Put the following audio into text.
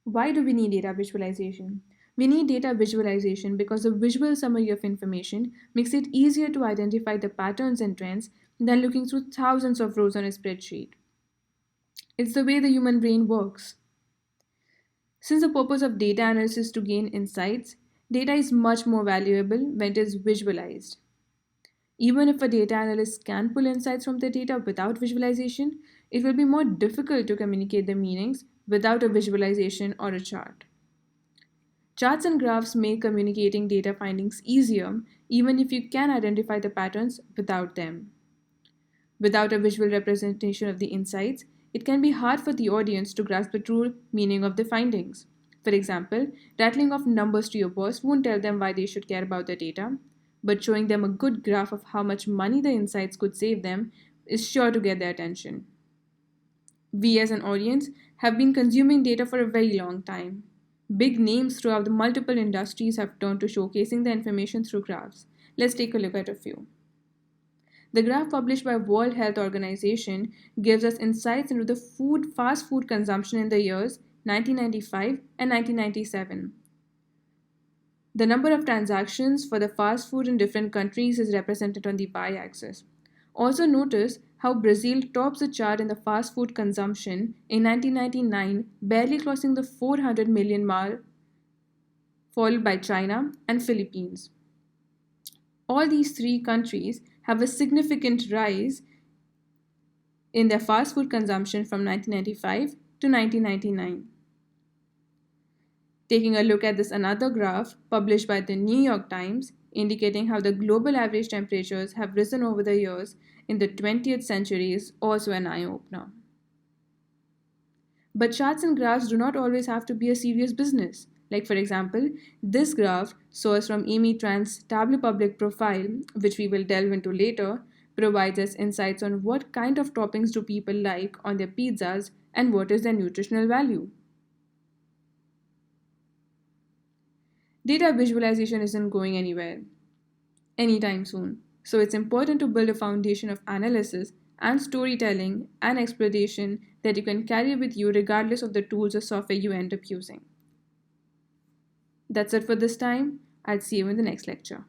Why do we need data visualization? We need data visualization because a visual summary of information makes it easier to identify the patterns and trends than looking through thousands of rows on a spreadsheet. It's the way the human brain works. Since the purpose of data analysis is to gain insights, data is much more valuable when it is visualized. Even if a data analyst can pull insights from the data without visualization, it will be more difficult to communicate the meanings without a visualization or a chart. Charts and graphs make communicating data findings easier, even if you can identify the patterns without them. Without a visual representation of the insights, it can be hard for the audience to grasp the true meaning of the findings. For example, rattling off numbers to your boss won't tell them why they should care about the data, but showing them a good graph of how much money the insights could save them is sure to get their attention. We as an audience have been consuming data for a very long time. Big names throughout the multiple industries have turned to showcasing the information through graphs. Let's take a look at a few. The graph published by World Health Organization gives us insights into the fast food consumption in the years 1995 and 1997. The number of transactions for the fast food in different countries is represented on the y-axis. Also notice how Brazil tops the chart in the fast food consumption in 1999, barely crossing the 400 million mark, followed by China and Philippines. All these three countries have a significant rise in their fast food consumption from 1995 to 1999. Taking a look at this another graph published by the New York Times indicating how the global average temperatures have risen over the years in the 20th century is also an eye-opener. But charts and graphs do not always have to be a serious business. Like for example, this graph, sourced from Amy Tran's Tableau Public profile, which we will delve into later, provides us insights on what kind of toppings do people like on their pizzas and what is their nutritional value. Data visualization isn't going anywhere anytime soon, so it's important to build a foundation of analysis and storytelling and exploitation that you can carry with you regardless of the tools or software you end up using. That's it for this time. I'll see you in the next lecture.